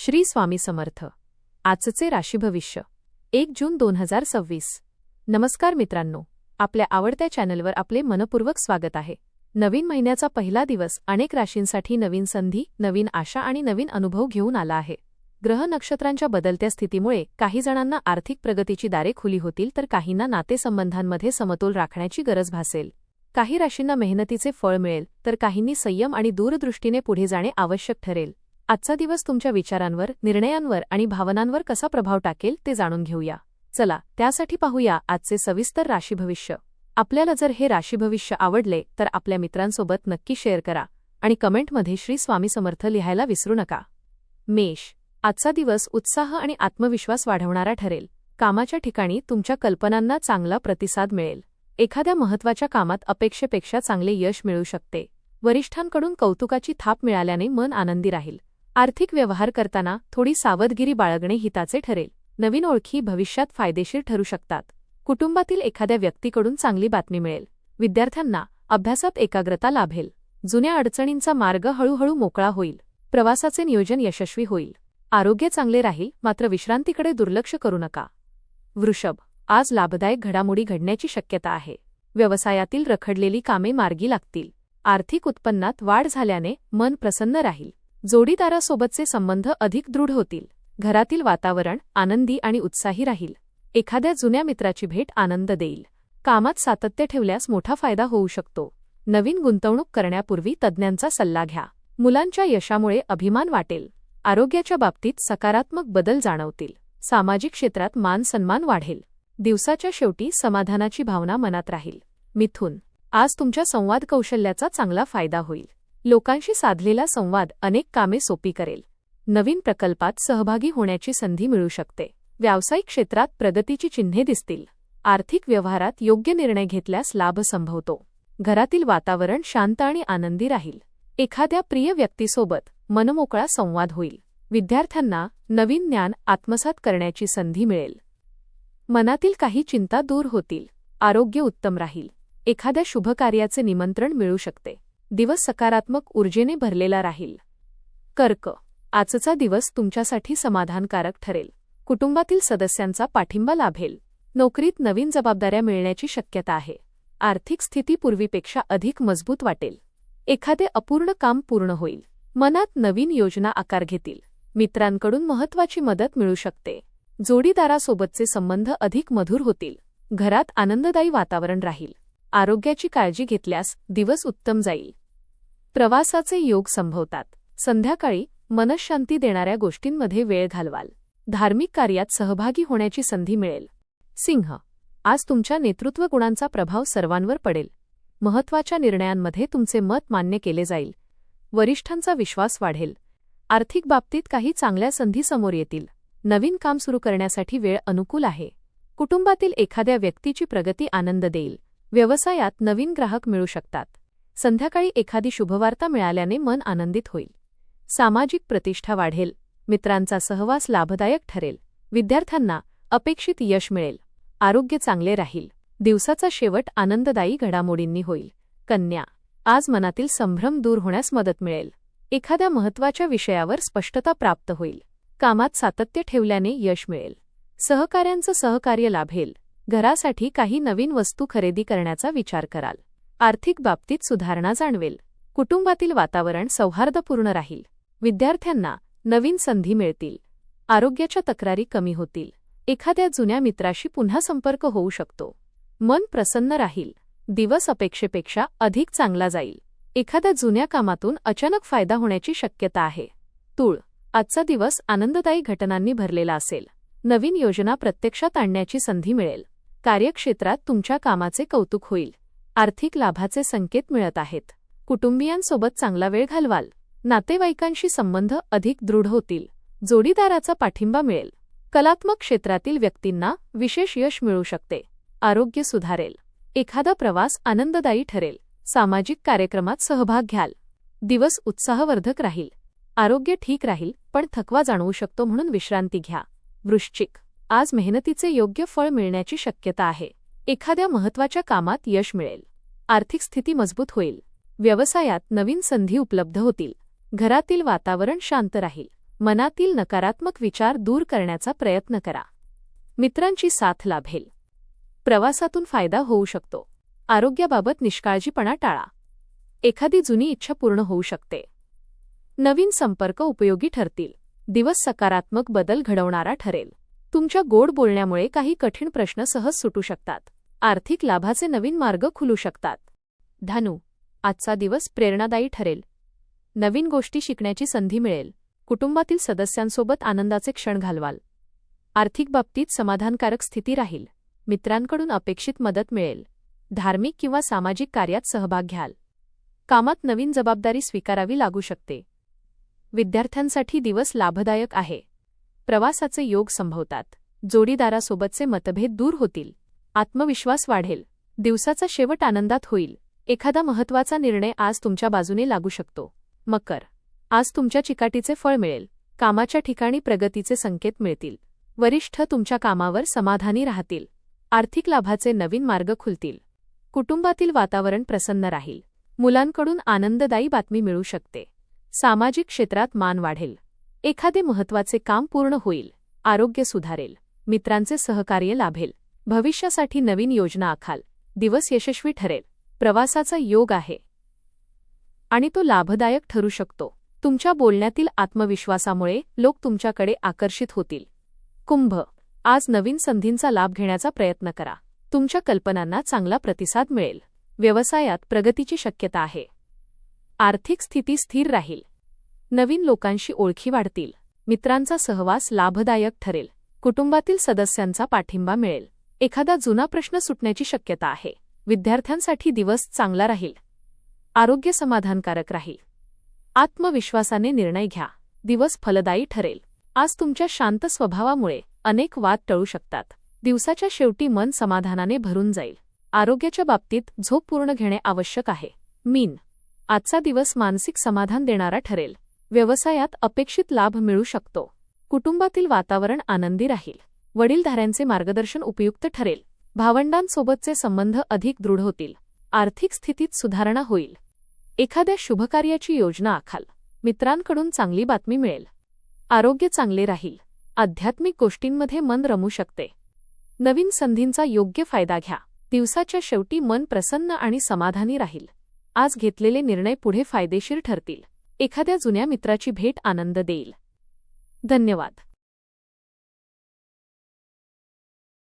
श्री स्वामी समर्थ. आजचे राशी भविष्य 1 जून 2026. नमस्कार मित्रांनो, आपल्या आवडत्या चॅनलवर आपले मनपूर्वक स्वागत आहे. नवीन महिन्याचा पहिला दिवस अनेक राशींसाठी नवीन संधी, नवीन आशा आणि नवीन अनुभव घेऊन आला आहे. ग्रह नक्षत्रांच्या बदलत्या स्थितीमुळे काही जणांना आर्थिक प्रगतीची दारे खुली होतील, तर काहींना नातेसंबंधांमध्ये समतोल राखण्याची गरज भासेल. काही राशींना मेहनतीचे फळ मिळेल, तर काहींनी संयम आणि दूरदृष्टीने पुढे जाणे आवश्यक ठरेल. आजचा दिवस तुमच्या विचारांवर, निर्णयांवर आणि भावनांवर कसा प्रभाव टाकेल ते जाणून घेऊया. चला, त्यासाठी पाहूया आजचे सविस्तर राशी भविष्य. आपल्याला जर हे राशी भविष्य आवडले तर आपल्या मित्रांसोबत नक्की शेअर करा आणि कमेंटमध्ये श्री स्वामी समर्थ लिहायला विसरू नका. मेष. आजचा दिवस उत्साह आणि आत्मविश्वास वाढवणारा ठरेल. कामाच्या ठिकाणी तुमच्या कल्पनांना चांगला प्रतिसाद मिळेल. एखाद्या महत्त्वाच्या कामात अपेक्षेपेक्षा चांगले यश मिळू शकते. वरिष्ठांकडून कौतुकाची थाप मिळाल्याने मन आनंदी राहील. आर्थिक व्यवहार करताना थोडी सावधगिरी बाळगणे हिताचे ठरेल. नवीन ओळखी भविष्यात फायदेशीर ठरू शकतात. कुटुंबातील एखाद्या व्यक्तीकडून चांगली बातमी मिळेल. विद्यार्थ्यांना अभ्यासात एकाग्रता लाभेल. जुन्या अडचणींचा मार्ग हळूहळू मोकळा होईल. प्रवासाचे नियोजन यशस्वी होईल. आरोग्य चांगले राहील, मात्र विश्रांतीकडे दुर्लक्ष करू नका. वृषभ. आज लाभदायक घडामोडी घडण्याची शक्यता आहे. व्यवसायातील रखडलेली कामे मार्गी लागतील. आर्थिक उत्पन्नात वाढ झाल्याने मन प्रसन्न राहील. जोडीदारासोबतचे संबंध अधिक दृढ होतील. घरातील वातावरण आनंदी आणि उत्साही राहील. एखाद्या जुन्या मित्राची भेट आनंद देईल. कामात सातत्य ठेवल्यास मोठा फायदा होऊ शकतो. नवीन गुंतवणूक करण्यापूर्वी तज्ज्ञांचा सल्ला घ्या. मुलांच्या यशामुळे अभिमान वाटेल. आरोग्याच्या बाबतीत सकारात्मक बदल जाणवतील. सामाजिक क्षेत्रात मान सन्मान वाढेल. दिवसाच्या शेवटी समाधानाची भावना मनात राहील. मिथुन. आज तुमच्या संवाद कौशल्याचा चांगला फायदा होईल. लोकांशी साधलेला संवाद अनेक कामे सोपी करेल. नवीन प्रकल्पात सहभागी होण्याची संधी मिळू शकते. व्यावसायिक क्षेत्रात प्रगतीची चिन्हे दिसतील. आर्थिक व्यवहारात योग्य निर्णय घेतल्यास लाभ संभवतो. घरातील वातावरण शांत आणि आनंदी राहील. एखाद्या प्रिय व्यक्तीसोबत मनमोकळा संवाद होईल. विद्यार्थ्यांना नवीन ज्ञान आत्मसात करण्याची संधी मिळेल. मनातील काही चिंता दूर होतील. आरोग्य उत्तम राहील. एखाद्या शुभकार्याचे निमंत्रण मिळू शकते. दिवस सकारात्मक ऊर्जेने भरलेला राहील. कर्क. आजचा दिवस तुमच्यासाठी समाधानकारक ठरेल. कुटुंबातील सदस्यांचा पाठिंबा लाभेल. नोकरीत नवीन जबाबदाऱ्या मिळण्याची शक्यता आहे. आर्थिक स्थिती पूर्वीपेक्षा अधिक मजबूत वाटेल. एखादे अपूर्ण काम पूर्ण होईल. मनात नवीन योजना आकार घेतील. मित्रांकडून महत्त्वाची मदत मिळू शकते. जोडीदारासोबतचे संबंध अधिक मधुर होतील. घरात आनंददायी वातावरण राहील. आरोग्याची काळजी घेतल्यास दिवस उत्तम जाईल. प्रवासाचे योग संभवतात. संध्याकाळी मनःशांती देणाऱ्या गोष्टींमध्ये वेळ घालवाल. धार्मिक कार्यात सहभागी होण्याची संधी मिळेल. सिंह. आज तुमच्या नेतृत्व गुणांचा प्रभाव सर्वांवर पडेल. महत्त्वाच्या निर्णयांमध्ये तुमचे मत मान्य केले जाईल. वरिष्ठांचा विश्वास वाढेल. आर्थिक बाबतीत काही चांगल्या संधी समोर येतील. नवीन काम सुरू करण्यासाठी वेळ अनुकूल आहे. कुटुंबातील एखाद्या व्यक्तीची प्रगती आनंद देईल. व्यवसायात नवीन ग्राहक मिळू शकतात. संध्याकाळी एखादी शुभवार्ता मिळाल्याने मन आनंदित होईल. सामाजिक प्रतिष्ठा वाढेल. मित्रांचा सहवास लाभदायक ठरेल. विद्यार्थ्यांना अपेक्षित यश मिळेल. आरोग्य चांगले राहील. दिवसाचा शेवट आनंददायी घडामोडींनी होईल. कन्या. आज मनातील संभ्रम दूर होण्यास मदत मिळेल. एखाद्या महत्त्वाच्या विषयावर स्पष्टता प्राप्त होईल. कामात सातत्य ठेवल्याने यश मिळेल. सहकाऱ्यांचं सहकार्य लाभेल. घरासाठी काही नवीन वस्तू खरेदी करण्याचा विचार कराल. आर्थिक बाबतीत सुधारणा जाणवेल. कुटुंबातील वातावरण सौहार्दपूर्ण राहील. विद्यार्थ्यांना नवीन संधी मिळतील. आरोग्याच्या तक्रारी कमी होतील. एखाद्या जुन्या मित्राशी पुन्हा संपर्क होऊ शकतो. मन प्रसन्न राहील. दिवस अपेक्षेपेक्षा अधिक चांगला जाईल. एखाद्या जुन्या कामातून अचानक फायदा होण्याची शक्यता आहे. तूळ. आजचा दिवस आनंददायी घटनांनी भरलेला असेल. नवीन योजना प्रत्यक्षात आणण्याची संधी मिळेल. कार्यक्षेत्रात तुमच्या कामाचे कौतुक होईल. आर्थिक लाभाचे संकेत मिळत आहेत. कुटुंबियांसोबत चांगला वेळ घालवाल. नातेवाईकांशी संबंध अधिक दृढ होतील. जोडीदाराचा पाठिंबा मिळेल. कलात्मक क्षेत्रातील व्यक्तींना विशेष यश मिळू शकते. आरोग्य सुधारेल. एखादा प्रवास आनंददायी ठरेल. सामाजिक कार्यक्रमात सहभाग घ्याल. दिवस उत्साहवर्धक राहील. आरोग्य ठीक राहील, पण थकवा जाणवू शकतो, म्हणून विश्रांती घ्या. वृश्चिक. आज मेहनतीचे योग्य फळ मिळण्याची शक्यता आहे. एखाद्या महत्त्वाच्या कामात यश मिळेल. आर्थिक स्थिती मजबूत होईल. व्यवसायात नवीन संधी उपलब्ध होतील. घरातील वातावरण शांत राहील. मनातील नकारात्मक विचार दूर करण्याचा प्रयत्न करा. मित्रांची साथ लाभेल. प्रवासातून फायदा होऊ शकतो. आरोग्याबाबत निष्काळजीपणा टाळा. एखादी जुनी इच्छा पूर्ण होऊ शकते. नवीन संपर्क उपयोगी ठरतील. दिवस सकारात्मक बदल घडवणारा ठरेल. तुमच्या गोड बोलण्यामुळे काही कठीण प्रश्न सहज सुटू शकतात. आर्थिक लाभाचे नवीन मार्ग खुलू शकतात. धनु, आजचा दिवस प्रेरणादायी ठरेल. नवीन गोष्टी शिकण्याची संधी मिळेल. कुटुंबातील सदस्यांसोबत आनंदाचे क्षण घालवाल. आर्थिक बाबतीत समाधानकारक स्थिती राहील. मित्रांकडून अपेक्षित मदत मिळेल. धार्मिक किंवा सामाजिक कार्यात सहभाग घ्याल. कामात नवीन जबाबदारी स्वीकारावी लागू शकते. विद्यार्थ्यांसाठी दिवस लाभदायक आहे. प्रवासाचे योग संभवतात. जोडीदारासोबतचे मतभेद दूर होतील. आत्मविश्वास वाढेल. दिवसाचा शेवट आनंदात होईल. एखादा महत्त्वाचा निर्णय आज तुमच्या बाजूने लागू शकतो. मकर, आज तुमच्या चिकाटीचे फळ मिळेल. कामाच्या ठिकाणी प्रगतीचे संकेत मिळतील. वरिष्ठ तुमच्या कामावर समाधानी राहतील. आर्थिक लाभाचे नवीन मार्ग खुलतील. कुटुंबातील वातावरण प्रसन्न राहील. मुलांकडून आनंददायी बातमी मिळू शकते. सामाजिक क्षेत्रात मान वाढेल. एखादे महत्त्वाचे काम पूर्ण होईल. आरोग्य सुधारेल. मित्रांचे सहकार्य लाभेल. भविष्यासाठी नवीन योजना आखाल. दिवस यशस्वी ठरेल. प्रवासाचा योग आहे आणि तो लाभदायक ठरू शकतो. तुमच्या बोलण्यातील आत्मविश्वासामुळे लोक तुमच्याकडे आकर्षित होतील. कुंभ, आज नवीन संधींचा लाभ घेण्याचा प्रयत्न करा. तुमच्या कल्पनांना चांगला प्रतिसाद मिळेल. व्यवसायात प्रगतीची शक्यता आहे. आर्थिक स्थिती स्थिर राहील. नवीन लोकांशी ओळखी वाढतील. मित्रांचा सहवास लाभदायक ठरेल. कुटुंबातील सदस्यांचा पाठिंबा मिळेल. एखादा जुना प्रश्न सुटण्याची शक्यता आहे. विद्यार्थ्यांसाठी दिवस चांगला राहील. आरोग्य समाधानकारक राहील. आत्मविश्वासाने निर्णय घ्या. दिवस फलदायी ठरेल. आज तुमच्या शांत स्वभावामुळे अनेक वाद टळू शकतात. दिवसाच्या शेवटी मन समाधानाने भरून जाईल. आरोग्याच्या बाबतीत झोप पूर्ण घेणे आवश्यक आहे. मीन, आजचा दिवस मानसिक समाधान देणारा ठरेल. व्यवसायात अपेक्षित लाभ मिळू शकतो. कुटुंबातील वातावरण आनंदी राहील. वडीलधाऱ्यांचे मार्गदर्शन उपयुक्त ठरेल. भावंडांसोबतचे संबंध अधिक दृढ होतील. आर्थिक स्थितीत सुधारणा होईल. एखाद्या शुभकार्याची योजना आखाल. मित्रांकडून चांगली बातमी मिळेल. आरोग्य चांगले राहील. आध्यात्मिक गोष्टींमध्ये मन रमू शकते. नवीन संधींचा योग्य फायदा घ्या. दिवसाच्या शेवटी मन प्रसन्न आणि समाधानी राहील. आज घेतलेले निर्णय पुढे फायदेशीर ठरतील. एखाद्या जुन्या मित्राची भेट आनंद देईल. धन्यवाद.